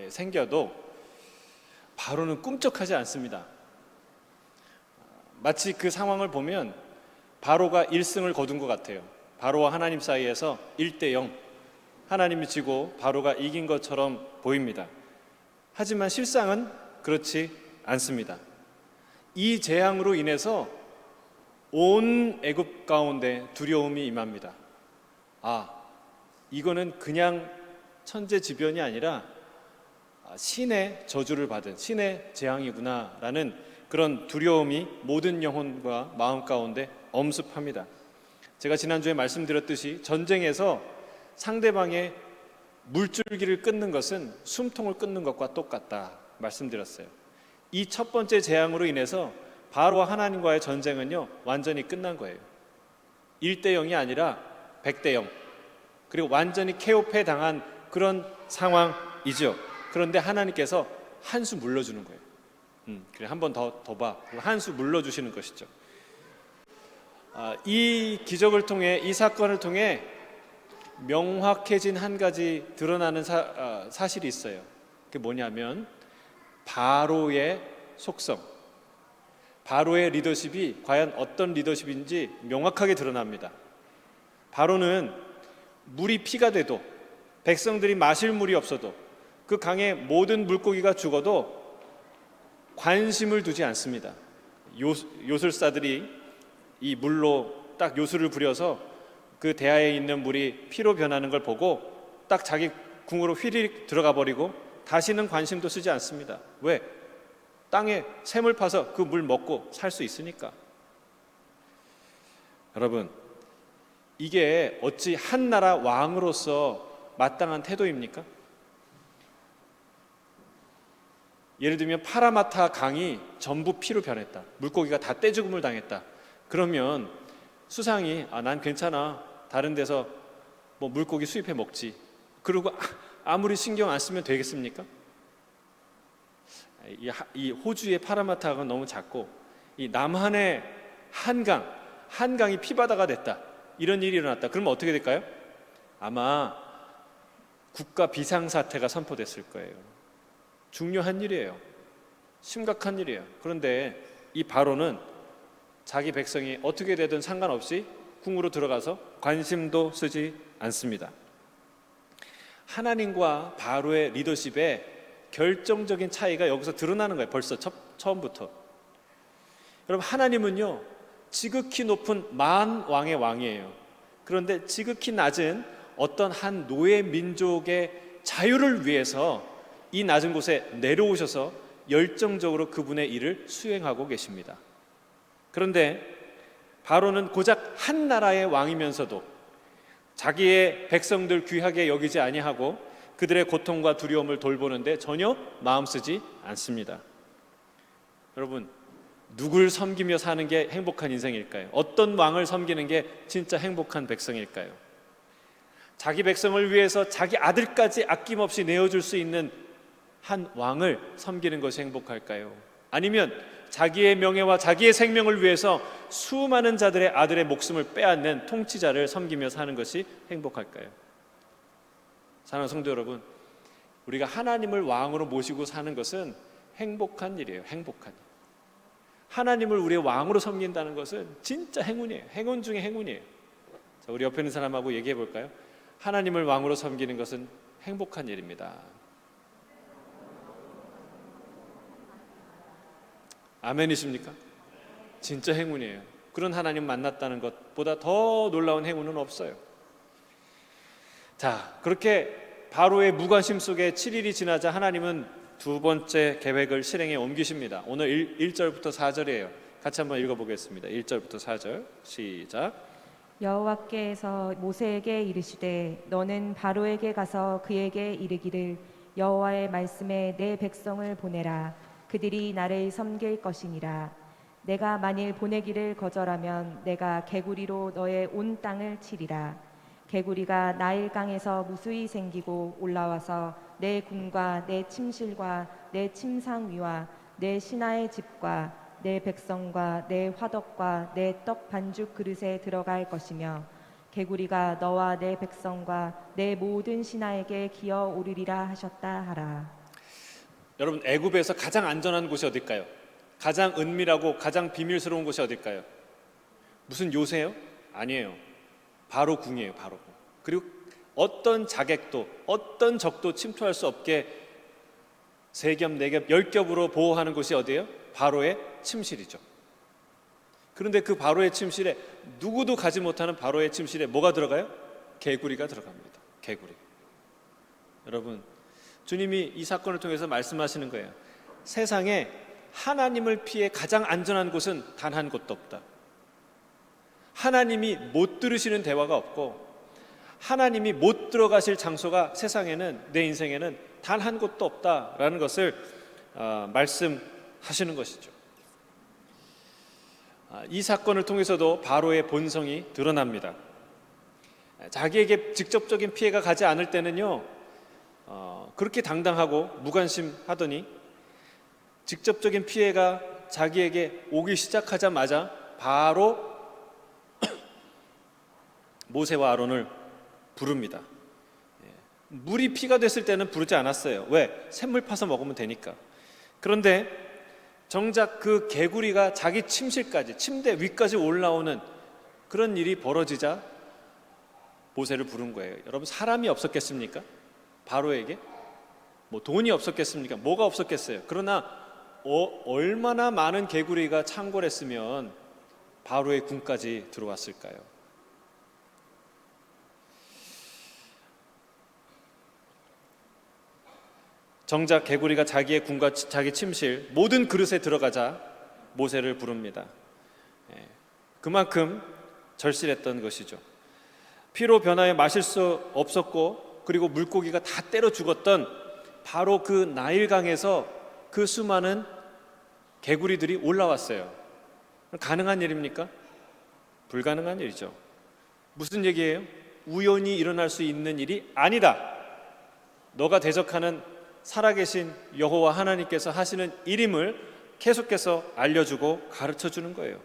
생겨도 바로는 꿈쩍하지 않습니다. 마치 그 상황을 보면 바로가 1승을 거둔 것 같아요. 바로와 하나님 사이에서 1대0, 하나님이 지고 바로가 이긴 것처럼 보입니다. 하지만 실상은 그렇지 않습니다. 이 재앙으로 인해서 온 애굽 가운데 두려움이 임합니다. 이거는 그냥 천재지변이 아니라 신의 저주를 받은 신의 재앙이구나라는 그런 두려움이 모든 영혼과 마음 가운데 엄습합니다. 제가 지난주에 말씀드렸듯이 전쟁에서 상대방의 물줄기를 끊는 것은 숨통을 끊는 것과 똑같다 말씀드렸어요. 이 첫 번째 재앙으로 인해서 바로와 하나님과의 전쟁은요 완전히 끝난 거예요. 1대0이 아니라 100대0, 그리고 완전히 케오패 당한 그런 상황이죠. 그런데 하나님께서 한 수 물러주는 거예요. 그래, 한 번 더 봐. 한 수 물러주시는 것이죠. 이 기적을 통해, 이 사건을 통해 명확해진 한 가지 드러나는 사실이 있어요. 그게 뭐냐면 바로의 속성, 바로의 리더십이 과연 어떤 리더십인지 명확하게 드러납니다. 바로는 물이 피가 돼도, 백성들이 마실 물이 없어도, 그 강에 모든 물고기가 죽어도 관심을 두지 않습니다. 요술사들이 이 물로 딱 요술을 부려서 그 대야에 있는 물이 피로 변하는 걸 보고 딱 자기 궁으로 휘리릭 들어가 버리고 다시는 관심도 쓰지 않습니다. 왜? 땅에 샘을 파서 그 물 먹고 살 수 있으니까. 여러분, 이게 어찌 한 나라 왕으로서 마땅한 태도입니까? 예를 들면 파라마타 강이 전부 피로 변했다, 물고기가 다 떼죽음을 당했다. 그러면 수상이 난 괜찮아, 다른 데서 뭐 물고기 수입해 먹지, 그리고 아무리 신경 안 쓰면 되겠습니까? 이 호주의 파라마타가 너무 작고 이 남한의 한강이 피바다가 됐다, 이런 일이 일어났다. 그러면 어떻게 될까요? 아마 국가 비상사태가 선포됐을 거예요. 중요한 일이에요. 심각한 일이에요. 그런데 이 바로는 자기 백성이 어떻게 되든 상관없이 궁으로 들어가서 관심도 쓰지 않습니다. 하나님과 바로의 리더십에 결정적인 차이가 여기서 드러나는 거예요. 벌써 처음부터. 여러분, 하나님은요 지극히 높은 만왕의 왕이에요. 그런데 지극히 낮은 어떤 한 노예 민족의 자유를 위해서 이 낮은 곳에 내려오셔서 열정적으로 그분의 일을 수행하고 계십니다. 그런데 바로는 고작 한 나라의 왕이면서도 자기의 백성들 귀하게 여기지 아니하고 그들의 고통과 두려움을 돌보는데 전혀 마음 쓰지 않습니다. 여러분, 누굴 섬기며 사는 게 행복한 인생일까요? 어떤 왕을 섬기는 게 진짜 행복한 백성일까요? 자기 백성을 위해서 자기 아들까지 아낌없이 내어줄 수 있는 한 왕을 섬기는 것이 행복할까요? 아니면 자기의 명예와 자기의 생명을 위해서 수많은 자들의 아들의 목숨을 빼앗는 통치자를 섬기며 사는 것이 행복할까요? 사랑하는 성도 여러분, 우리가 하나님을 왕으로 모시고 사는 것은 행복한 일이에요. 행복한 일. 하나님을 우리의 왕으로 섬긴다는 것은 진짜 행운이에요. 행운 중에 행운이에요. 자, 우리 옆에 있는 사람하고 얘기해 볼까요? 하나님을 왕으로 섬기는 것은 행복한 일입니다. 아멘이십니까? 진짜 행운이에요. 그런 하나님 만났다는 것보다 더 놀라운 행운은 없어요. 자, 그렇게 바로의 무관심 속에 7일이 지나자 하나님은 두 번째 계획을 실행에 옮기십니다. 오늘 1절부터 4절이에요. 같이 한번 읽어보겠습니다. 1절부터 4절 시작. 여호와께서 모세에게 이르시되 너는 바로에게 가서 그에게 이르기를 여호와의 말씀에 내 백성을 보내라. 그들이 나를 섬길 것이니라. 내가 만일 보내기를 거절하면 내가 개구리로 너의 온 땅을 치리라. 개구리가 나일강에서 무수히 생기고 올라와서 내 궁과 내 침실과 내 침상 위와 내 신하의 집과 내 백성과 내 화덕과 내 떡 반죽 그릇에 들어갈 것이며 개구리가 너와 내 백성과 내 모든 신하에게 기어 오르리라 하셨다 하라. 여러분, 애굽에서 가장 안전한 곳이 어딜까요? 가장 은밀하고 가장 비밀스러운 곳이 어딜까요? 무슨 요새요? 아니에요. 바로 궁이에요. 바로 궁. 그리고 어떤 자객도 어떤 적도 침투할 수 없게 3겹, 4겹, 10겹으로 보호하는 곳이 어디예요? 바로의 침실이죠. 그런데 그 바로의 침실에, 누구도 가지 못하는 바로의 침실에 뭐가 들어가요? 개구리가 들어갑니다. 개구리. 여러분, 주님이 이 사건을 통해서 말씀하시는 거예요. 세상에 하나님을 피해 가장 안전한 곳은 단 한 곳도 없다. 하나님이 못 들으시는 대화가 없고 하나님이 못 들어가실 장소가 세상에는, 내 인생에는 단 한 곳도 없다라는 것을 말씀하시는 것이죠. 이 사건을 통해서도 바로의 본성이 드러납니다. 자기에게 직접적인 피해가 가지 않을 때는요, 그렇게 당당하고 무관심하더니 직접적인 피해가 자기에게 오기 시작하자마자 바로 모세와 아론을 부릅니다. 물이 피가 됐을 때는 부르지 않았어요. 왜? 샘물 파서 먹으면 되니까. 그런데 정작 그 개구리가 자기 침실까지, 침대 위까지 올라오는 그런 일이 벌어지자 모세를 부른 거예요. 여러분, 사람이 없었겠습니까? 바로에게? 뭐 돈이 없었겠습니까? 뭐가 없었겠어요? 그러나 얼마나 많은 개구리가 창궐했으면 바로의 궁까지 들어왔을까요? 정작 개구리가 자기의 궁과 자기 침실, 모든 그릇에 들어가자 모세를 부릅니다. 그만큼 절실했던 것이죠. 피로 변하여 마실 수 없었고, 그리고 물고기가 다 때려 죽었던 바로 그 나일강에서 그 수많은 개구리들이 올라왔어요. 가능한 일입니까? 불가능한 일이죠. 무슨 얘기예요? 우연히 일어날 수 있는 일이 아니다. 너가 대적하는 살아계신 여호와 하나님께서 하시는 일임을 계속해서 알려주고 가르쳐주는 거예요.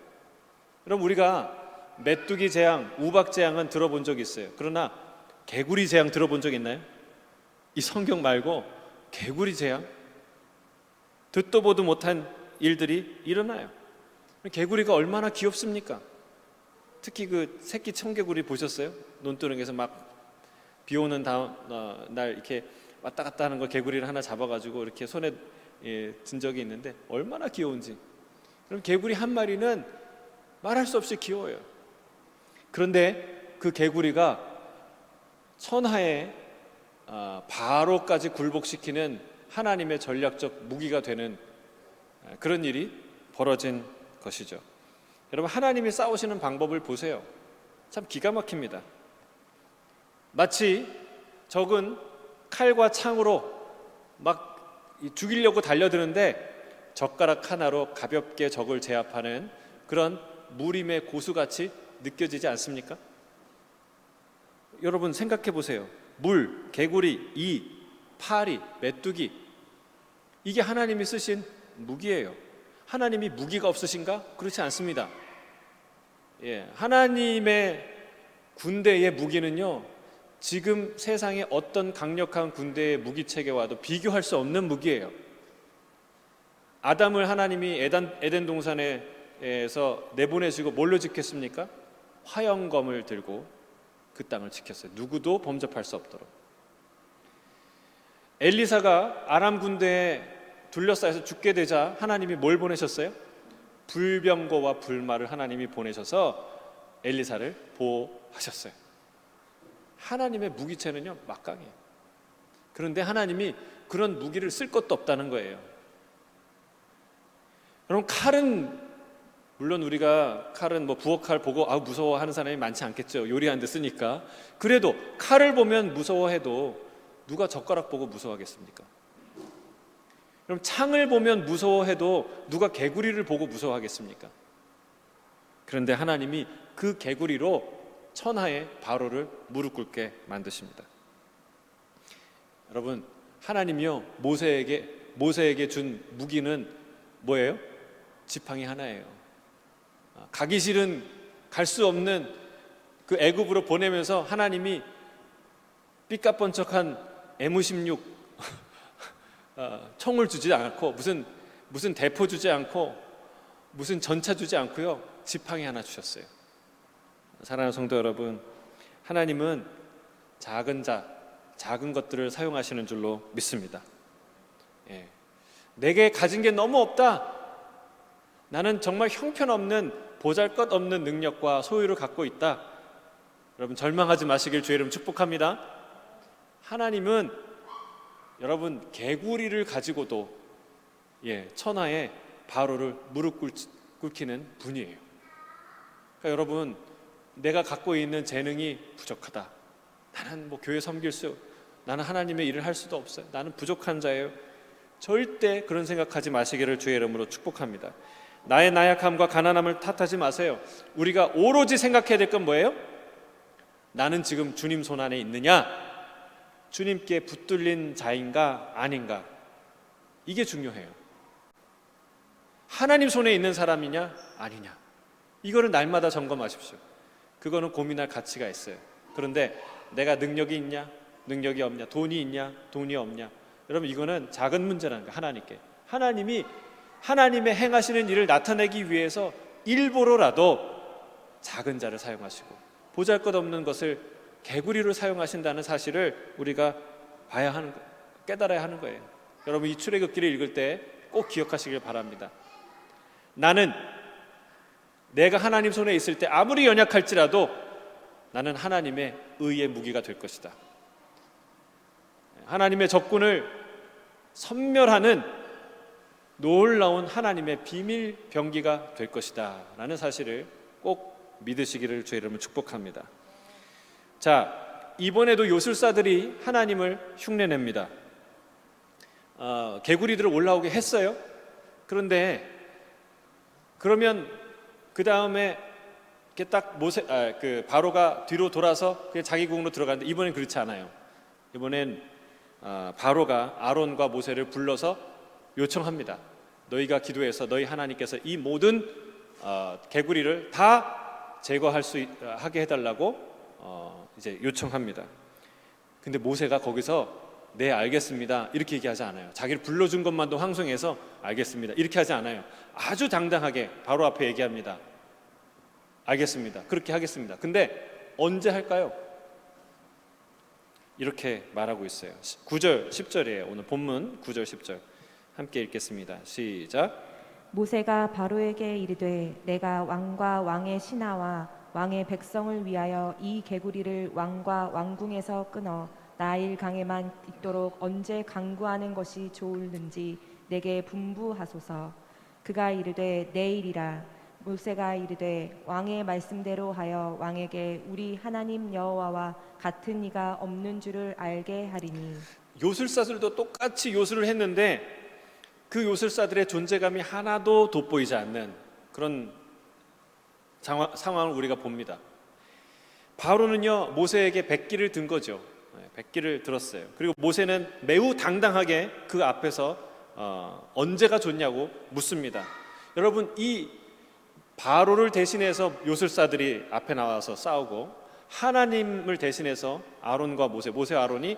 그럼 우리가 메뚜기 재앙, 우박 재앙은 들어본 적이 있어요. 그러나 개구리 재앙 들어본 적 있나요? 이 성경 말고 개구리 재앙? 듣도 보도 못한 일들이 일어나요. 개구리가 얼마나 귀엽습니까? 특히 그 새끼 청개구리 보셨어요? 논두렁에서 막 비 오는 날 이렇게 왔다 갔다 하는 거, 개구리를 하나 잡아가지고 이렇게 손에 든 적이 있는데 얼마나 귀여운지. 그럼 개구리 한 마리는 말할 수 없이 귀여워요. 그런데 그 개구리가 천하의 바로까지 굴복시키는 하나님의 전략적 무기가 되는 그런 일이 벌어진 것이죠. 여러분, 하나님이 싸우시는 방법을 보세요. 참 기가 막힙니다. 마치 적은 칼과 창으로 막 죽이려고 달려드는데 젓가락 하나로 가볍게 적을 제압하는 그런 무림의 고수같이 느껴지지 않습니까? 여러분, 생각해 보세요. 물, 개구리, 이, 파리, 메뚜기, 이게 하나님이 쓰신 무기예요. 하나님이 무기가 없으신가? 그렇지 않습니다. 하나님의 군대의 무기는요, 지금 세상의 어떤 강력한 군대의 무기체계와도 비교할 수 없는 무기예요. 아담을 하나님이 에덴 동산에서 내보내시고 뭘로 지켰습니까? 화영검을 들고 그 땅을 지켰어요. 누구도 범접할 수 없도록. 엘리사가 아람 군대에 둘러싸여서 죽게 되자 하나님이 뭘 보내셨어요? 불병거와 불말을 하나님이 보내셔서 엘리사를 보호하셨어요. 하나님의 무기체는요, 막강해요. 그런데 하나님이 그런 무기를 쓸 것도 없다는 거예요. 그럼 칼은, 물론 우리가 칼은 뭐 부엌칼 보고 무서워하는 사람이 많지 않겠죠. 요리하는 데 쓰니까. 그래도 칼을 보면 무서워해도 누가 젓가락 보고 무서워하겠습니까? 그럼 창을 보면 무서워해도 누가 개구리를 보고 무서워하겠습니까? 그런데 하나님이 그 개구리로 천하의 바로를 무릎 꿇게 만드십니다. 여러분, 하나님이요, 모세에게 준 무기는 뭐예요? 지팡이 하나예요. 가기 싫은, 갈 수 없는 그 애굽으로 보내면서 하나님이 삐까뻔쩍한 M16 총을 주지 않고 무슨 대포 주지 않고 무슨 전차 주지 않고요, 지팡이 하나 주셨어요. 사랑하는 성도 여러분, 하나님은 작은 것들을 사용하시는 줄로 믿습니다. 예. 내게 가진 게 너무 없다, 나는 정말 형편없는 보잘것없는 능력과 소유를 갖고 있다, 여러분 절망하지 마시길 주의 이름 축복합니다. 하나님은 여러분 개구리를 가지고도 천하의 바로를 무릎 꿇히는 분이에요. 그러니까 여러분, 내가 갖고 있는 재능이 부족하다, 나는 교회 섬길 나는 하나님의 일을 할 수도 없어요, 나는 부족한 자예요, 절대 그런 생각하지 마시기를 주의 이름으로 축복합니다. 나의 나약함과 가난함을 탓하지 마세요. 우리가 오로지 생각해야 될 건 뭐예요? 나는 지금 주님 손 안에 있느냐, 주님께 붙들린 자인가 아닌가, 이게 중요해요. 하나님 손에 있는 사람이냐 아니냐, 이거를 날마다 점검하십시오. 그거는 고민할 가치가 있어요. 그런데 내가 능력이 있냐 능력이 없냐, 돈이 있냐 돈이 없냐, 여러분 이거는 작은 문제라는 거예요. 하나님이 하나님의 행하시는 일을 나타내기 위해서 일부러라도 작은 자를 사용하시고 보잘것없는 것을 개구리로 사용하신다는 사실을 우리가 깨달아야 하는 거예요. 여러분, 이 출애굽기를 읽을 때 꼭 기억하시길 바랍니다. 나는 내가 하나님 손에 있을 때 아무리 연약할지라도 나는 하나님의 의의 무기가 될 것이다. 하나님의 적군을 섬멸하는 놀라운 하나님의 비밀 병기가 될 것이다 라는 사실을 꼭 믿으시기를 주의 이름으로 축복합니다. 자, 이번에도 요술사들이 하나님을 흉내냅니다. 개구리들을 올라오게 했어요. 그런데 그러면 그 다음에 이렇게 딱 바로가 뒤로 돌아서 그냥 자기 궁으로 들어가는데, 이번엔 그렇지 않아요. 이번엔 바로가 아론과 모세를 불러서 요청합니다. 너희가 기도해서 너희 하나님께서 이 모든 개구리를 다 제거하게 해달라고 이제 요청합니다. 근데 모세가 거기서 네 알겠습니다 이렇게 얘기하지 않아요. 자기를 불러준 것만도 황송해서 알겠습니다 이렇게 하지 않아요. 아주 당당하게 바로 앞에 얘기합니다. 알겠습니다, 그렇게 하겠습니다. 근데 언제 할까요? 이렇게 말하고 있어요. 9절 10절이에요 오늘 본문. 9절 10절 함께 읽겠습니다. 시작. 모세가 바로에게 이르되 내가 왕과 왕의 신하와 왕의 백성을 위하여 이 개구리를 왕과 왕궁에서 끊어 나일 강에만 있도록 언제 강구하는 것이 좋을는지 내게 분부하소서. 그가 이르되 내일이라. 모세가 이르되 왕의 말씀대로 하여 왕에게 우리 하나님 여호와와 같은 이가 없는 줄을 알게 하리니. 요술사들도 똑같이 요술을 했는데 그 요술사들의 존재감이 하나도 돋보이지 않는 그런 상황을 우리가 봅니다. 바로는요 모세에게 백기를 든 거죠. 백기를 들었어요. 그리고 모세는 매우 당당하게 그 앞에서 언제가 좋냐고 묻습니다. 여러분, 이 바로를 대신해서 요술사들이 앞에 나와서 싸우고 하나님을 대신해서 아론과 모세 아론이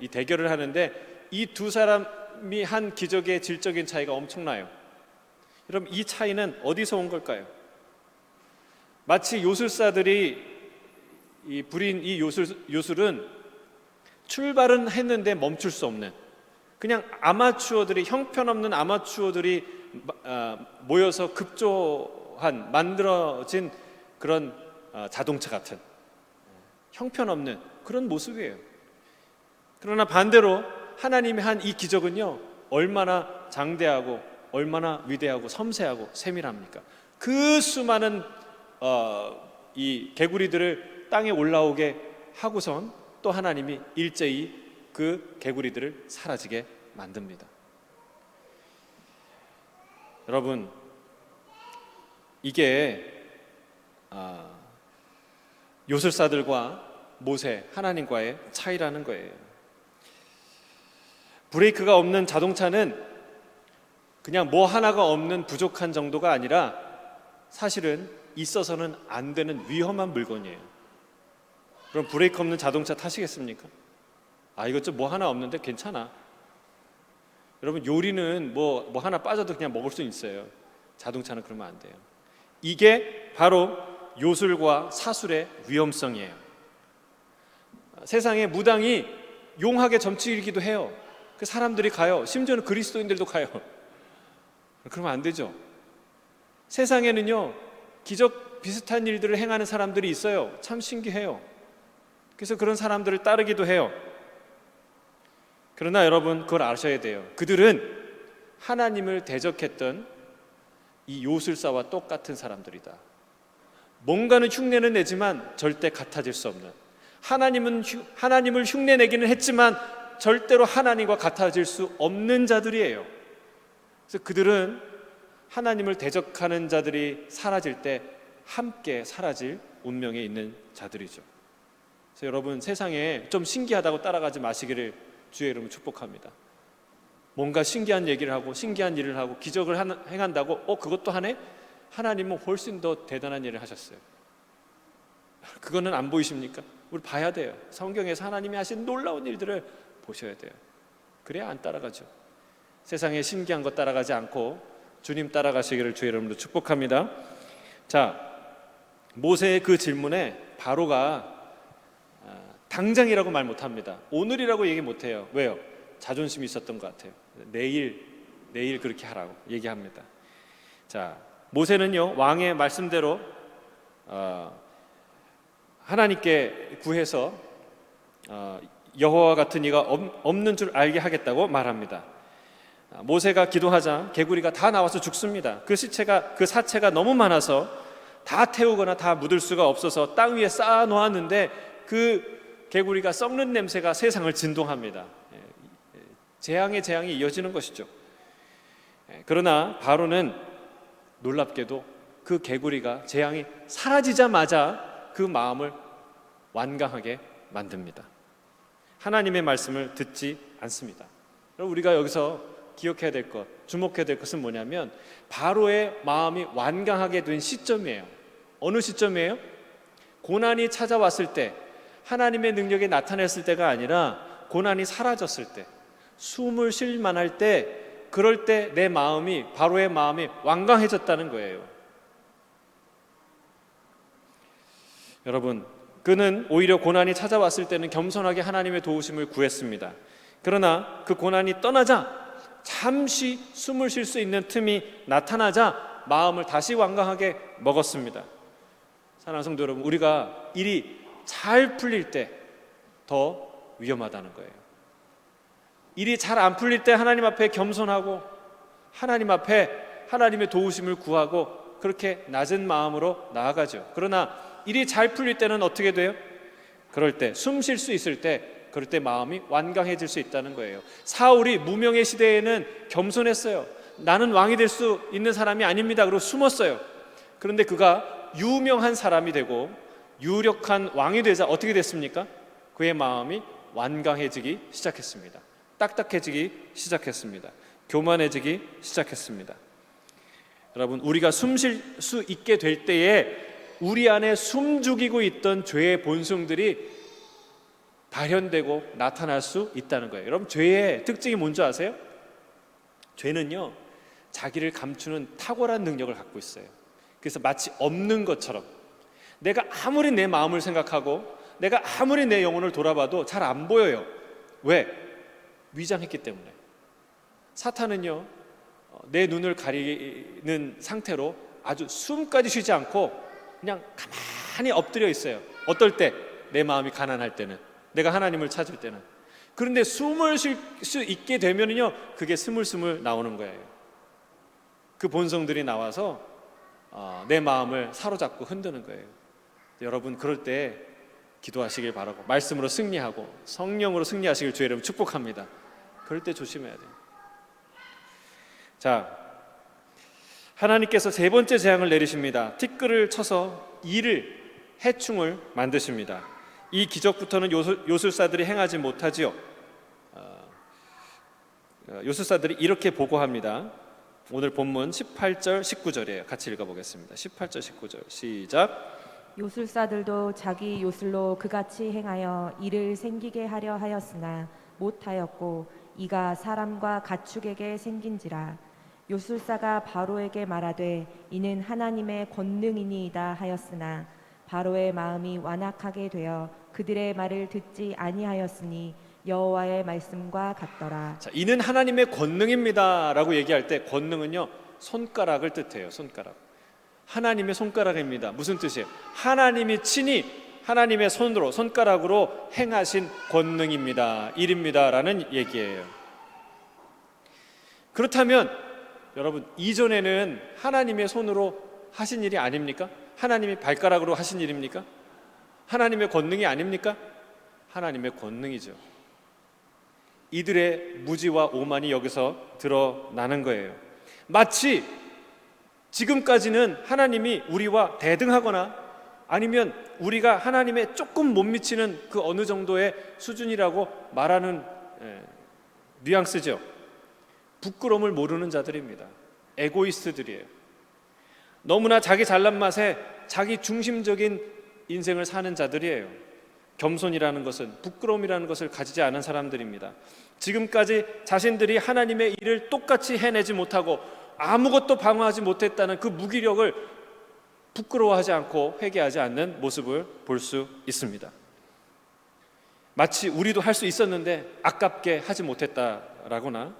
이 대결을 하는데 이 두 사람이 한 기적의 질적인 차이가 엄청나요. 여러분, 이 차이는 어디서 온 걸까요? 마치 요술사들이 부린 이 요술은 출발은 했는데 멈출 수 없는, 그냥 형편없는 아마추어들이 모여서 만들어진 그런 자동차 같은 형편없는 그런 모습이에요. 그러나 반대로 하나님이 한 이 기적은요 얼마나 장대하고 얼마나 위대하고 섬세하고 세밀합니까? 그 수많은 이 개구리들을 땅에 올라오게 하고선 또 하나님이 일제히 그 개구리들을 사라지게 만듭니다. 여러분, 이게 요술사들과 모세, 하나님과의 차이라는 거예요. 브레이크가 없는 자동차는 그냥 뭐 하나가 없는 부족한 정도가 아니라 사실은 있어서는 안 되는 위험한 물건이에요. 그럼 브레이크 없는 자동차 타시겠습니까? 이것 좀 뭐 하나 없는데 괜찮아. 여러분 요리는 뭐 하나 빠져도 그냥 먹을 수 있어요. 자동차는 그러면 안 돼요. 이게 바로 요술과 사술의 위험성이에요. 세상에 무당이 용하게 점치기도 해요. 그 사람들이 가요. 심지어는 그리스도인들도 가요. 그러면 안 되죠. 세상에는요 기적 비슷한 일들을 행하는 사람들이 있어요. 참 신기해요. 그래서 그런 사람들을 따르기도 해요. 그러나 여러분 그걸 아셔야 돼요. 그들은 하나님을 대적했던 이 요술사와 똑같은 사람들이다. 뭔가는 흉내는 내지만 절대 같아질 수 없는, 하나님을 흉내내기는 했지만 절대로 하나님과 같아질 수 없는 자들이에요. 그래서 그들은 하나님을 대적하는 자들이 사라질 때 함께 사라질 운명에 있는 자들이죠. 그래서 여러분 세상에 좀 신기하다고 따라가지 마시기를 주의 이름으로 축복합니다. 뭔가 신기한 얘기를 하고 신기한 일을 하고 기적을 행한다고 그것도 하네? 하나님은 훨씬 더 대단한 일을 하셨어요. 그거는 안 보이십니까? 우리 봐야 돼요. 성경에서 하나님이 하신 놀라운 일들을 보셔야 돼요. 그래야 안 따라가죠. 세상에 신기한 것 따라가지 않고 주님 따라가시기를 주의 이름으로 축복합니다. 자, 모세의 그 질문에 바로가 당장이라고 말 못합니다. 오늘이라고 얘기 못해요. 왜요? 자존심이 있었던 것 같아요. 내일 그렇게 하라고 얘기합니다. 자, 모세는요 왕의 말씀대로 하나님께 구해서 여호와 같은 이가 없는 줄 알게 하겠다고 말합니다. 모세가 기도하자 개구리가 다 나와서 죽습니다. 그 사체가 너무 많아서 다 태우거나 다 묻을 수가 없어서 땅 위에 쌓아 놓았는데 그 개구리가 썩는 냄새가 세상을 진동합니다. 재앙의 재앙이 이어지는 것이죠. 그러나 바로는 놀랍게도 그 개구리가 재앙이 사라지자마자 그 마음을 완강하게 만듭니다. 하나님의 말씀을 듣지 않습니다. 우리가 여기서 기억해야 될 것, 주목해야 될 것은 뭐냐면 바로의 마음이 완강하게 된 시점이에요. 어느 시점이에요? 고난이 찾아왔을 때, 하나님의 능력이 나타났을 때가 아니라 고난이 사라졌을 때, 숨을 쉴 만할 때, 그럴 때 내 마음이, 바로의 마음이 완강해졌다는 거예요. 여러분, 그는 오히려 고난이 찾아왔을 때는 겸손하게 하나님의 도우심을 구했습니다. 그러나 그 고난이 떠나자, 잠시 숨을 쉴 수 있는 틈이 나타나자 마음을 다시 완강하게 먹었습니다. 사랑하는 성도 여러분, 우리가 일이 잘 풀릴 때 더 위험하다는 거예요. 일이 잘 안 풀릴 때 하나님 앞에 겸손하고 하나님 앞에 하나님의 도우심을 구하고 그렇게 낮은 마음으로 나아가죠. 그러나 일이 잘 풀릴 때는 어떻게 돼요? 그럴 때 숨 쉴 수 있을 때, 그럴 때 마음이 완강해질 수 있다는 거예요. 사울이 무명의 시대에는 겸손했어요. 나는 왕이 될 수 있는 사람이 아닙니다. 그리고 숨었어요. 그런데 그가 유명한 사람이 되고 유력한 왕이 되자 어떻게 됐습니까? 그의 마음이 완강해지기 시작했습니다. 딱딱해지기 시작했습니다. 교만해지기 시작했습니다. 여러분, 우리가 숨 쉴 수 있게 될 때에 우리 안에 숨죽이고 있던 죄의 본성들이 발현되고 나타날 수 있다는 거예요. 여러분, 죄의 특징이 뭔지 아세요? 죄는요, 자기를 감추는 탁월한 능력을 갖고 있어요. 그래서 마치 없는 것처럼 내가 아무리 내 마음을 생각하고 내가 아무리 내 영혼을 돌아봐도 잘 안 보여요. 왜? 위장했기 때문에. 사탄은요, 내 눈을 가리는 상태로 아주 숨까지 쉬지 않고 그냥 가만히 엎드려 있어요. 어떨 때? 내 마음이 가난할 때는, 내가 하나님을 찾을 때는. 그런데 숨을 쉴 수 있게 되면요, 그게 스물스물 나오는 거예요. 그 본성들이 나와서 내 마음을 사로잡고 흔드는 거예요. 여러분, 그럴 때 기도하시길 바라고 말씀으로 승리하고 성령으로 승리하시길 주의 이름으로 축복합니다. 그럴 때 조심해야 돼요. 자, 하나님께서 세 번째 재앙을 내리십니다. 티끌을 쳐서 이를, 해충을 만드십니다. 이 기적부터는 요술사들이 행하지 못하지요. 요술사들이 이렇게 보고합니다. 오늘 본문 18절 19절이에요. 같이 읽어보겠습니다. 18절 19절 시작. 요술사들도 자기 요술로 그같이 행하여 이를 생기게 하려 하였으나 못하였고 이가 사람과 가축에게 생긴지라. 요술사가 바로에게 말하되 이는 하나님의 권능이니이다 하였으나 바로의 마음이 완악하게 되어 그들의 말을 듣지 아니하였으니 여호와의 말씀과 같더라. 자, 이는 하나님의 권능입니다라고 얘기할 때 권능은요, 손가락을 뜻해요. 손가락. 하나님의 손가락입니다. 무슨 뜻이에요? 하나님이 친히 하나님의 손으로, 손가락으로 행하신 권능입니다. 일입니다라는 얘기예요. 그렇다면 여러분, 이전에는 하나님의 손으로 하신 일이 아닙니까? 하나님이 발가락으로 하신 일입니까? 하나님의 권능이 아닙니까? 하나님의 권능이죠. 이들의 무지와 오만이 여기서 드러나는 거예요. 마치 지금까지는 하나님이 우리와 대등하거나 아니면 우리가 하나님의 조금 못 미치는 그 어느 정도의 수준이라고 말하는 뉘앙스죠. 부끄러움을 모르는 자들입니다. 에고이스트들이에요. 너무나 자기 잘난 맛에 자기 중심적인 인생을 사는 자들이에요. 겸손이라는 것은, 부끄러움이라는 것을 가지지 않은 사람들입니다. 지금까지 자신들이 하나님의 일을 똑같이 해내지 못하고 아무것도 방어하지 못했다는 그 무기력을 부끄러워하지 않고 회개하지 않는 모습을 볼 수 있습니다. 마치 우리도 할 수 있었는데 아깝게 하지 못했다라거나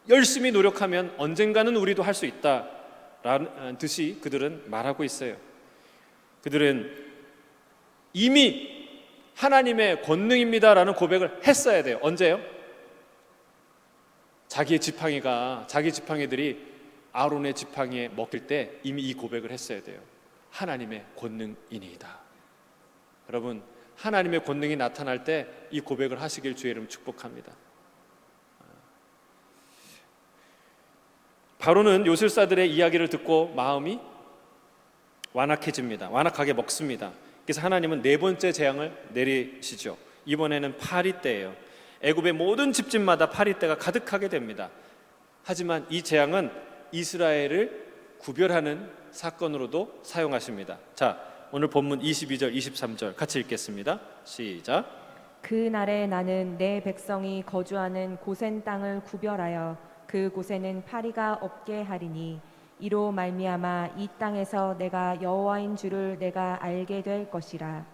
열심히 노력하면 언젠가는 우리도 할 수 있다라는 듯이 그들은 말하고 있어요. 그들은 이미 하나님의 권능입니다라는 고백을 했어야 돼요. 언제요? 자기 지팡이들이 아론의 지팡이에 먹힐 때 이미 이 고백을 했어야 돼요. 하나님의 권능이니이다. 여러분, 하나님의 권능이 나타날 때 이 고백을 하시길 주의 이름 축복합니다. 바로는 요술사들의 이야기를 듣고 마음이 완악해집니다. 완악하게 먹습니다. 그래서 하나님은 네 번째 재앙을 내리시죠. 이번에는 파리떼예요. 애굽의 모든 집집마다 파리떼가 가득하게 됩니다. 하지만 이 재앙은 이스라엘을 구별하는 사건으로도 사용하십니다. 자, 오늘 본문 22절, 23절 같이 읽겠습니다. 시작. 그 날에 나는 내 백성이 거주하는 고센 땅을 구별하여 그 곳에는 파리가 없게 하리니 이로 말미암아 이 땅에서 내가 여호와인 줄을 내가 알게 될 것이라.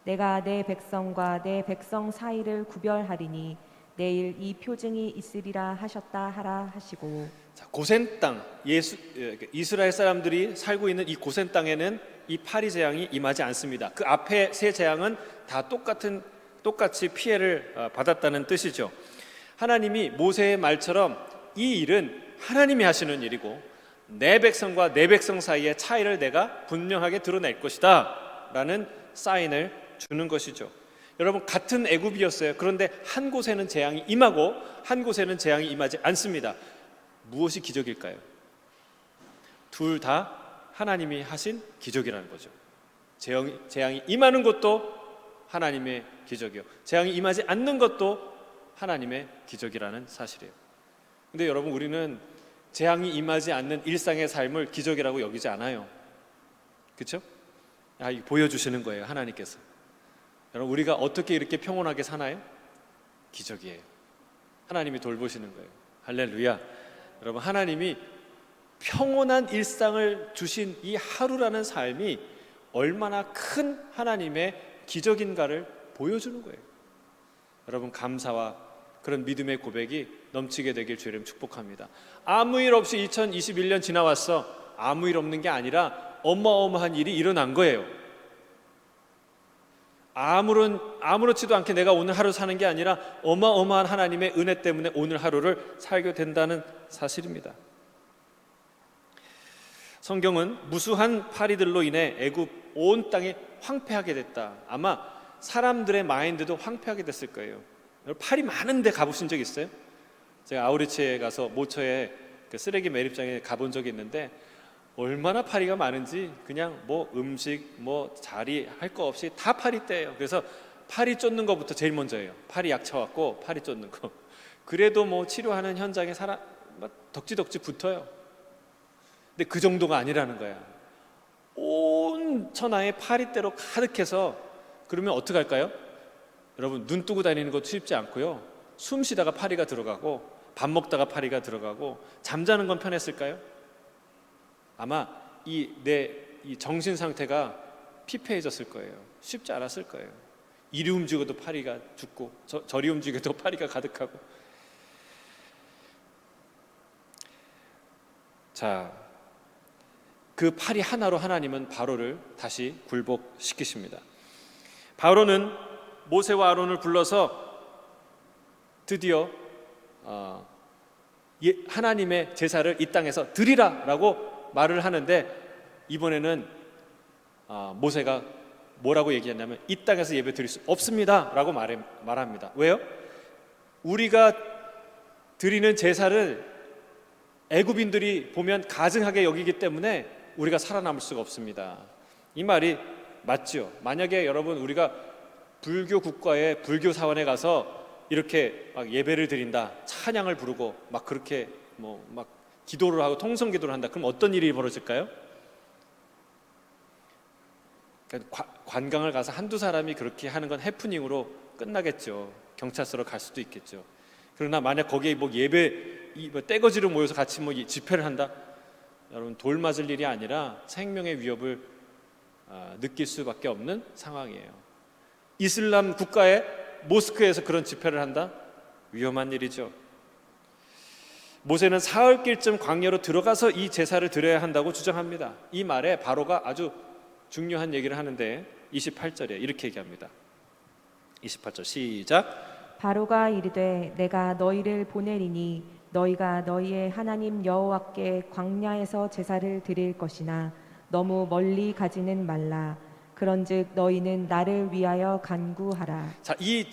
내가 내 백성과 내 백성 사이를 구별하리니 내일 이 표징이 있으리라 하셨다 하라 하시고. 자, 고센 땅, 이스라엘 사람들이 살고 있는 이 고센 땅에는 이 파리 재앙이 임하지 않습니다. 그 앞에 세 재앙은 다 똑같이 피해를 받았다는 뜻이죠. 하나님이 모세의 말처럼 이 일은 하나님이 하시는 일이고 내 백성과 내 백성 사이의 차이를 내가 분명하게 드러낼 것이다 라는 사인을 주는 것이죠. 여러분, 같은 애굽이었어요. 그런데 한 곳에는 재앙이 임하고 한 곳에는 재앙이 임하지 않습니다. 무엇이 기적일까요? 둘 다 하나님이 하신 기적이라는 거죠. 재앙이 임하는 것도 하나님의 기적이요, 재앙이 임하지 않는 것도 하나님의 기적이라는 사실이에요. 근데 여러분, 우리는 재앙이 임하지 않는 일상의 삶을 기적이라고 여기지 않아요. 그렇죠? 이거 보여주시는 거예요, 하나님께서. 여러분, 우리가 어떻게 이렇게 평온하게 사나요? 기적이에요. 하나님이 돌보시는 거예요. 할렐루야. 여러분, 하나님이 평온한 일상을 주신 이 하루라는 삶이 얼마나 큰 하나님의 기적인가를 보여주는 거예요. 여러분, 감사와 그런 믿음의 고백이 넘치게 되길 주의 이름 축복합니다. 아무 일 없이 2021년 지나왔어. 아무 일 없는 게 아니라 어마어마한 일이 일어난 거예요. 아무렇지도 않게 내가 오늘 하루 사는 게 아니라 어마어마한 하나님의 은혜 때문에 오늘 하루를 살게 된다는 사실입니다. 성경은 무수한 파리들로 인해 애굽 온 땅이 황폐하게 됐다. 아마 사람들의 마인드도 황폐하게 됐을 거예요. 파리 많은데 가보신 적 있어요? 제가 아우리치에 가서 모처에 그 쓰레기 매립장에 가본 적이 있는데 얼마나 파리가 많은지 그냥 뭐 음식 뭐 자리 할 거 없이 다 파리떼예요. 그래서 파리 쫓는 것부터 제일 먼저예요. 파리 약 쳐갖고 파리 쫓는 거. 그래도 뭐 치료하는 현장에 사람 덕지덕지 붙어요. 근데 그 정도가 아니라는 거야. 온 천하에 파리떼로 가득해서 그러면 어떡할까요? 여러분, 눈 뜨고 다니는 것도 쉽지 않고요. 숨 쉬다가 파리가 들어가고 밥 먹다가 파리가 들어가고 잠자는 건 편했을까요? 아마 이 정신 상태가 피폐해졌을 거예요. 쉽지 않았을 거예요. 이리 움직여도 파리가 죽고 저리 움직여도 파리가 가득하고. 자, 그 파리 하나로 하나님은 바로를 다시 굴복시키십니다. 바로는 모세와 아론을 불러서 드디어 하나님의 제사를 이 땅에서 드리라라고 말을 하는데, 이번에는 모세가 뭐라고 얘기했냐면 이 땅에서 예배 드릴 수 없습니다 라고 말합니다. 왜요? 우리가 드리는 제사를 애굽인들이 보면 가증하게 여기기 때문에 우리가 살아남을 수가 없습니다. 이 말이 맞죠? 만약에 여러분 우리가 불교 국가의 불교 사원에 가서 이렇게 막 예배를 드린다, 찬양을 부르고 막 그렇게 막 기도를 하고 통성 기도를 한다, 그럼 어떤 일이 벌어질까요? 그러니까 관광을 가서 한두 사람이 그렇게 하는 건 해프닝으로 끝나겠죠. 경찰서로 갈 수도 있겠죠. 그러나 만약 거기에 떼거지로 모여서 같이 집회를 한다, 여러분 돌 맞을 일이 아니라 생명의 위협을 느낄 수밖에 없는 상황이에요. 이슬람 국가의 모스크에서 그런 집회를 한다? 위험한 일이죠. 모세는 사흘길쯤 광야로 들어가서 이 제사를 드려야 한다고 주장합니다. 이 말에 바로가 아주 중요한 얘기를 하는데 28절에 이렇게 얘기합니다. 28절 시작. 바로가 이르되 내가 너희를 보내리니 너희가 너희의 하나님 여호와께 광야에서 제사를 드릴 것이나 너무 멀리 가지는 말라. 그런즉 너희는 나를 위하여 간구하라. 자, 이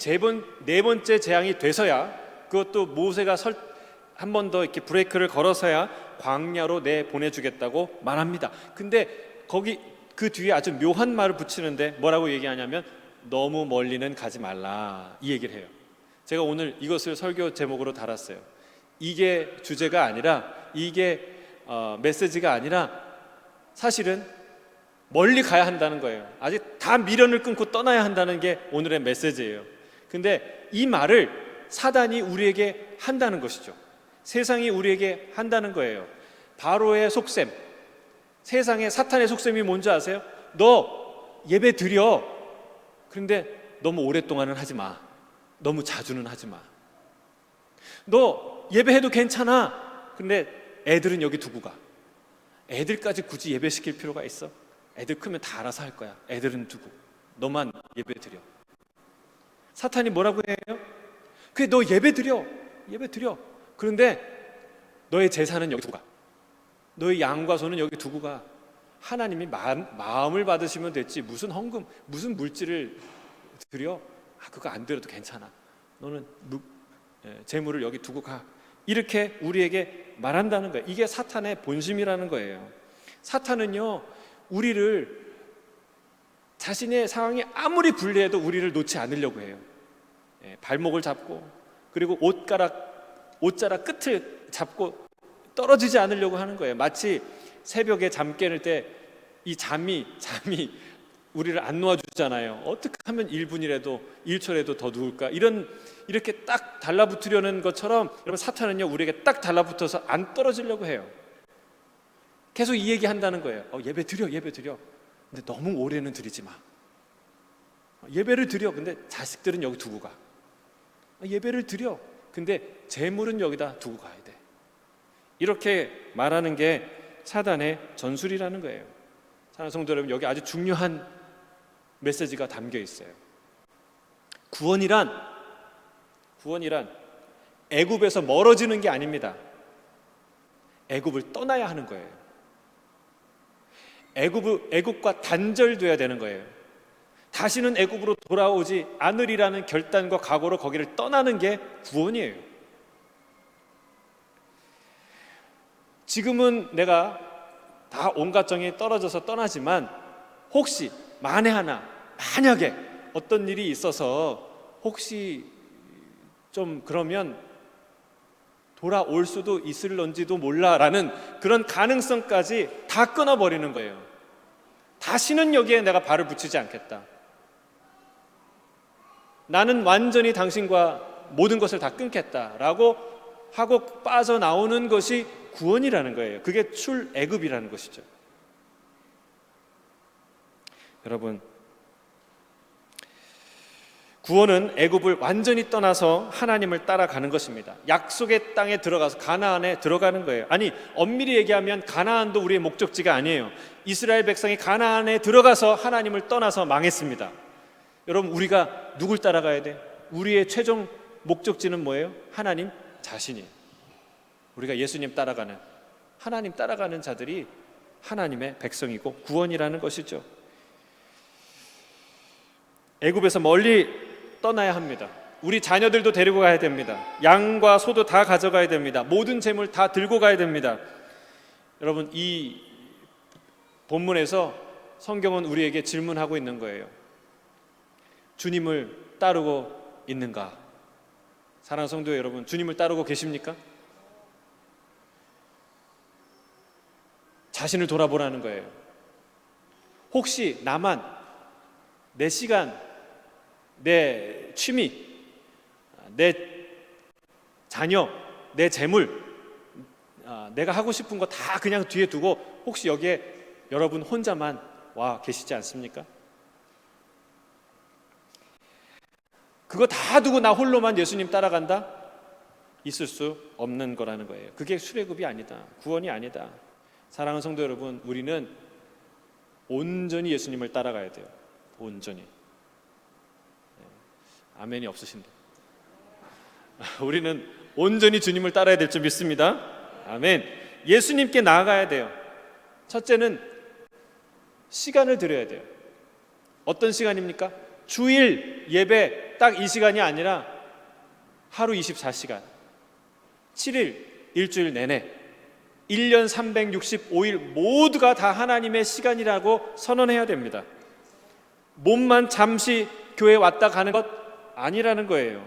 네 번째 재앙이 돼서야, 그것도 모세가 한 번 더 이렇게 브레이크를 걸어서야 광야로 보내주겠다고 말합니다. 근데 거기 그 뒤에 아주 묘한 말을 붙이는데 뭐라고 얘기하냐면 너무 멀리는 가지 말라, 이 얘기를 해요. 제가 오늘 이것을 설교 제목으로 달았어요. 이게 주제가 아니라, 이게 메시지가 아니라 사실은 멀리 가야 한다는 거예요. 아직 다 미련을 끊고 떠나야 한다는 게 오늘의 메시지예요. 근데 이 말을 사단이 우리에게 한다는 것이죠. 세상이 우리에게 한다는 거예요. 바로의 속셈, 세상의 사탄의 속셈이 뭔지 아세요? 너 예배 드려. 그런데 너무 오랫동안은 하지 마. 너무 자주는 하지 마. 너 예배해도 괜찮아. 근데 애들은 여기 두고 가. 애들까지 굳이 예배시킬 필요가 있어? 애들 크면 다 알아서 할 거야. 애들은 두고 너만 예배 드려. 사탄이 뭐라고 해요? 그래, 너 예배 드려. 그런데 너의 제사는 여기 두고 가. 너의 양과 소는 여기 두고 가. 하나님이 마음을 받으시면 됐지, 무슨 헌금, 무슨 물질을 드려? 그거 안 드려도 괜찮아. 너는 재물을 여기 두고 가. 이렇게 우리에게 말한다는 거예요. 이게 사탄의 본심이라는 거예요. 사탄은요, 우리를 자신의 상황이 아무리 불리해도 우리를 놓지 않으려고 해요. 발목을 잡고, 그리고 옷자락 끝을 잡고 떨어지지 않으려고 하는 거예요. 마치 새벽에 잠 깨는 때 이 잠이 우리를 안 놓아주잖아요. 어떻게 하면 1분이라도 1초라도 더 누울까, 이렇게 딱 달라붙으려는 것처럼, 여러분 사탄은요 우리에게 딱 달라붙어서 안 떨어지려고 해요. 계속 이 얘기 한다는 거예요. 예배 드려. 근데 너무 오래는 드리지 마. 예배를 드려. 근데 자식들은 여기 두고 가. 예배를 드려. 근데 재물은 여기다 두고 가야 돼. 이렇게 말하는 게 사단의 전술이라는 거예요. 사랑하는 성도 여러분, 여기 아주 중요한 메시지가 담겨 있어요. 구원이란 애굽에서 멀어지는 게 아닙니다. 애굽을 떠나야 하는 거예요. 애굽과 단절돼야 되는 거예요. 다시는 애굽으로 돌아오지 않으리라는 결단과 각오로 거기를 떠나는 게 구원이에요. 지금은 내가 다 온갖 정이 떨어져서 떠나지만, 혹시 만약에 어떤 일이 있어서 혹시 좀 그러면 돌아올 수도 있을런지도 몰라라는 그런 가능성까지 다 끊어버리는 거예요. 다시는 여기에 내가 발을 붙이지 않겠다. 나는 완전히 당신과 모든 것을 다 끊겠다라고 하고 빠져나오는 것이 구원이라는 거예요. 그게 출애굽이라는 것이죠. 여러분, 구원은 애굽을 완전히 떠나서 하나님을 따라가는 것입니다. 약속의 땅에 들어가서 가나안에 들어가는 거예요. 아니, 엄밀히 얘기하면 가나안도 우리의 목적지가 아니에요. 이스라엘 백성이 가나안에 들어가서 하나님을 떠나서 망했습니다. 여러분, 우리가 누굴 따라가야 돼? 우리의 최종 목적지는 뭐예요? 하나님 자신이에요. 우리가 예수님 따라가는, 하나님 따라가는 자들이 하나님의 백성이고 구원이라는 것이죠. 애굽에서 멀리 떠나야 합니다. 우리 자녀들도 데리고 가야 됩니다. 양과 소도 다 가져가야 됩니다. 모든 재물 다 들고 가야 됩니다. 여러분, 이 본문에서 성경은 우리에게 질문하고 있는 거예요. 주님을 따르고 있는가? 사랑하는 성도 여러분, 주님을 따르고 계십니까? 자신을 돌아보라는 거예요. 혹시 나만, 내 시간, 내 취미, 내 자녀, 내 재물, 내가 하고 싶은 거 다 그냥 뒤에 두고 혹시 여기에 여러분 혼자만 와 계시지 않습니까? 그거 다 두고 나 홀로만 예수님 따라간다? 있을 수 없는 거라는 거예요. 그게 출애굽이 아니다. 구원이 아니다. 사랑하는 성도 여러분, 우리는 온전히 예수님을 따라가야 돼요. 온전히. 아멘이 없으신데. 우리는 온전히 주님을 따라야 될 줄 믿습니다. 아멘. 예수님께 나아가야 돼요. 첫째는 시간을 드려야 돼요. 어떤 시간입니까? 주일 예배 딱 이 시간이 아니라 하루 24시간, 7일, 일주일 내내 1년 365일 모두가 다 하나님의 시간이라고 선언해야 됩니다. 몸만 잠시 교회 왔다 가는 것 아니라는 거예요.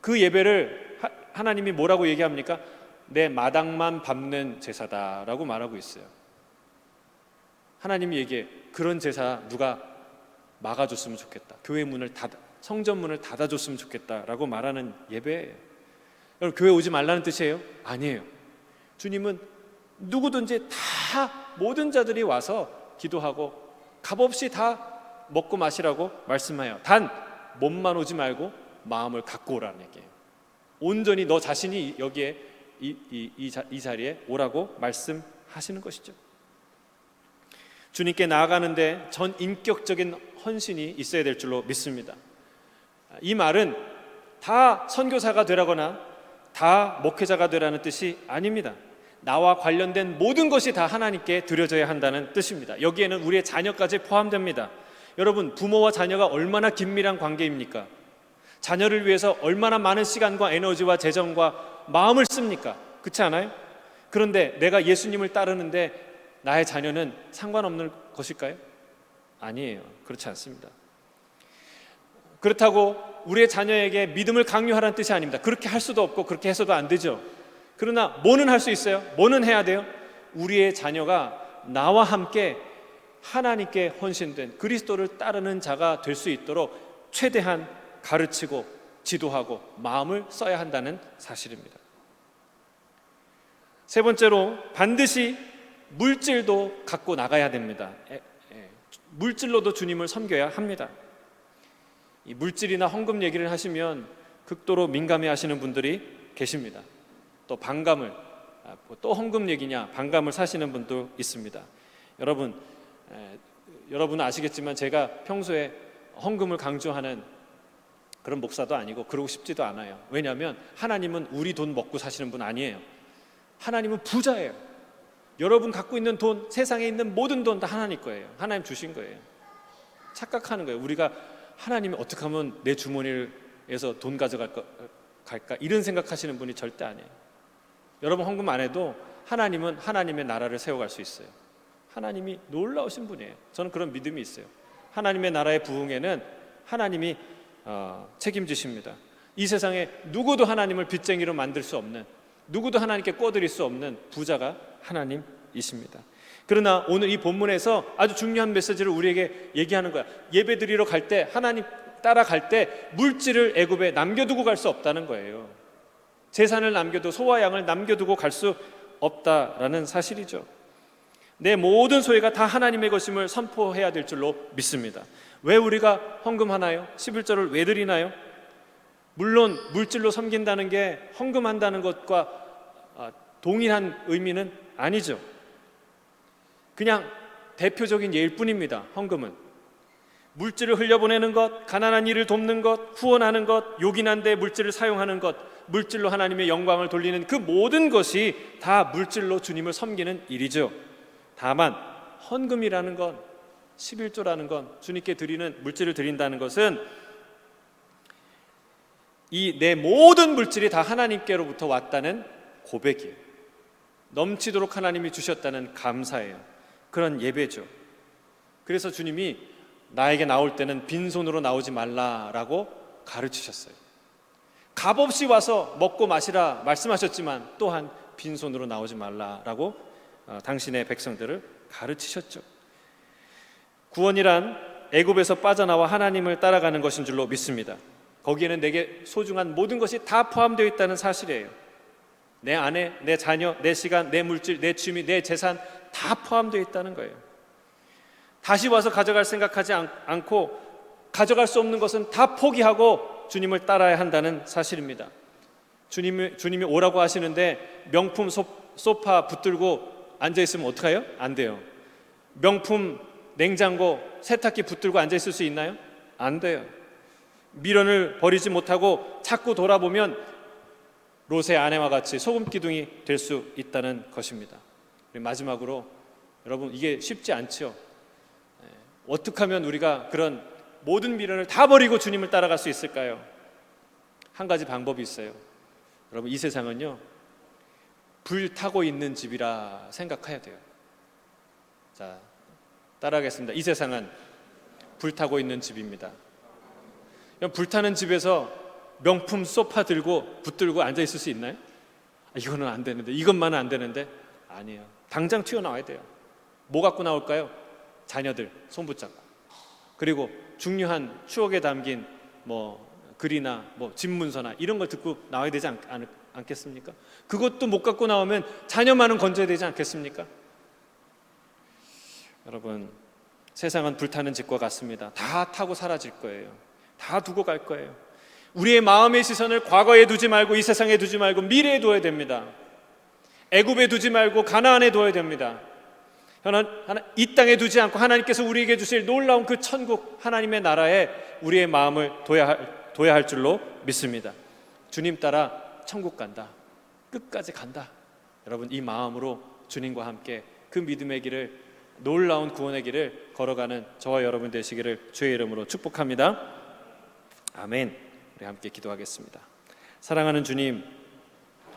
그 예배를 하나님이 뭐라고 얘기합니까? 내 마당만 밟는 제사다라고 말하고 있어요. 하나님이 얘기해. 그런 제사 누가 막아줬으면 좋겠다. 교회 문을 성전 문을 닫아줬으면 좋겠다라고 말하는 예배예요. 여러분, 교회 오지 말라는 뜻이에요? 아니에요. 주님은 누구든지 다 모든 자들이 와서 기도하고 값없이 다 먹고 마시라고 말씀해요. 단 몸만 오지 말고 마음을 갖고 오라는 얘기예요. 온전히 너 자신이 여기에 이 자리에 오라고 말씀하시는 것이죠. 주님께 나아가는데 전 인격적인 헌신이 있어야 될 줄로 믿습니다. 이 말은 다 선교사가 되라거나 다 목회자가 되라는 뜻이 아닙니다. 나와 관련된 모든 것이 다 하나님께 드려져야 한다는 뜻입니다. 여기에는 우리의 자녀까지 포함됩니다. 여러분, 부모와 자녀가 얼마나 긴밀한 관계입니까? 자녀를 위해서 얼마나 많은 시간과 에너지와 재정과 마음을 씁니까? 그렇지 않아요? 그런데 내가 예수님을 따르는데 나의 자녀는 상관없는 것일까요? 아니에요. 그렇지 않습니다. 그렇다고 우리의 자녀에게 믿음을 강요하라는 뜻이 아닙니다. 그렇게 할 수도 없고 그렇게 해서도 안 되죠. 그러나 뭐는 할 수 있어요? 뭐는 해야 돼요? 우리의 자녀가 나와 함께 하나님께 헌신된 그리스도를 따르는 자가 될 수 있도록 최대한 가르치고 지도하고 마음을 써야 한다는 사실입니다. 세 번째로 반드시 물질도 갖고 나가야 됩니다. 물질로도 주님을 섬겨야 합니다. 이 물질이나 헌금 얘기를 하시면 극도로 민감해 하시는 분들이 계십니다. 또 반감을, 또 헌금 얘기냐 반감을 사시는 분도 있습니다. 여러분은 아시겠지만 제가 평소에 헌금을 강조하는 그런 목사도 아니고 그러고 싶지도 않아요. 왜냐하면 하나님은 우리 돈 먹고 사시는 분 아니에요. 하나님은 부자예요. 여러분 갖고 있는 돈, 세상에 있는 모든 돈 다 하나님 거예요. 하나님 주신 거예요. 착각하는 거예요. 우리가 하나님이 어떻게 하면 내 주머니에서 돈 가져갈까 이런 생각하시는 분이 절대 아니에요. 여러분 헌금 안 해도 하나님은 하나님의 나라를 세워갈 수 있어요. 하나님이 놀라우신 분이에요. 저는 그런 믿음이 있어요. 하나님의 나라의 부흥에는 하나님이 책임지십니다. 이 세상에 누구도 하나님을 빚쟁이로 만들 수 없는, 누구도 하나님께 꿔드릴 수 없는 부자가 하나님이십니다. 그러나 오늘 이 본문에서 아주 중요한 메시지를 우리에게 얘기하는 거야. 예배드리러 갈 때 하나님 따라갈 때 물질을 애굽에 남겨두고 갈 수 없다는 거예요. 재산을 남겨도 소와 양을 남겨두고 갈 수 없다라는 사실이죠. 내 모든 소유가 다 하나님의 것임을 선포해야 될 줄로 믿습니다. 왜 우리가 헌금하나요? 11절을 왜 드리나요? 물론 물질로 섬긴다는 게 헌금한다는 것과 동일한 의미는 아니죠. 그냥 대표적인 예일 뿐입니다. 헌금은 물질을 흘려보내는 것, 가난한 이를 돕는 것, 후원하는 것, 요긴한 데 물질을 사용하는 것, 물질로 하나님의 영광을 돌리는 그 모든 것이 다 물질로 주님을 섬기는 일이죠. 다만 헌금이라는 건, 11조라는 건, 주님께 드리는 물질을 드린다는 것은 이 내 모든 물질이 다 하나님께로부터 왔다는 고백이에요. 넘치도록 하나님이 주셨다는 감사예요. 그런 예배죠. 그래서 주님이 나에게 나올 때는 빈손으로 나오지 말라라고 가르치셨어요. 값없이 와서 먹고 마시라 말씀하셨지만 또한 빈손으로 나오지 말라라고 당신의 백성들을 가르치셨죠. 구원이란 애굽에서 빠져나와 하나님을 따라가는 것인 줄로 믿습니다. 거기에는 내게 소중한 모든 것이 다 포함되어 있다는 사실이에요. 내 아내, 내 자녀, 내 시간, 내 물질, 내 취미, 내 재산 다 포함되어 있다는 거예요. 다시 와서 가져갈 생각하지 않고 가져갈 수 없는 것은 다 포기하고 주님을 따라야 한다는 사실입니다. 주님이 오라고 하시는데 명품 소파 붙들고 앉아있으면 어떡해요? 안 돼요. 명품 냉장고, 세탁기 붙들고 앉아있을 수 있나요? 안 돼요. 미련을 버리지 못하고 자꾸 돌아보면 롯의 아내와 같이 소금 기둥이 될 수 있다는 것입니다. 마지막으로 여러분, 이게 쉽지 않죠. 어떻게 하면 우리가 그런 모든 미련을 다 버리고 주님을 따라갈 수 있을까요? 한 가지 방법이 있어요. 여러분, 이 세상은요, 불 타고 있는 집이라 생각해야 돼요. 자, 따라하겠습니다. 이 세상은 불 타고 있는 집입니다. 불타는 집에서 명품 소파 들고 붙들고 앉아 있을 수 있나요? 이거는 안 되는데, 이것만은 안 되는데. 아니에요. 당장 튀어나와야 돼요. 뭐 갖고 나올까요? 자녀들 손 붙잡고, 그리고 중요한 추억에 담긴 글이나 집문서나 이런 걸 듣고 나와야 되지 않겠습니까? 그것도 못 갖고 나오면 자녀만은 건져야 되지 않겠습니까? 여러분, 세상은 불타는 집과 같습니다. 다 타고 사라질 거예요. 다 두고 갈 거예요. 우리의 마음의 시선을 과거에 두지 말고, 이 세상에 두지 말고 미래에 둬야 됩니다. 애굽에 두지 말고 가나안에 둬야 됩니다. 이 땅에 두지 않고 하나님께서 우리에게 주실 놀라운 그 천국, 하나님의 나라에 우리의 마음을 둬야 할 줄로 믿습니다. 주님 따라 천국 간다, 끝까지 간다. 여러분, 이 마음으로 주님과 함께 그 믿음의 길을, 놀라운 구원의 길을 걸어가는 저와 여러분 되시기를 주의 이름으로 축복합니다. 아멘. 우리 함께 기도하겠습니다. 사랑하는 주님,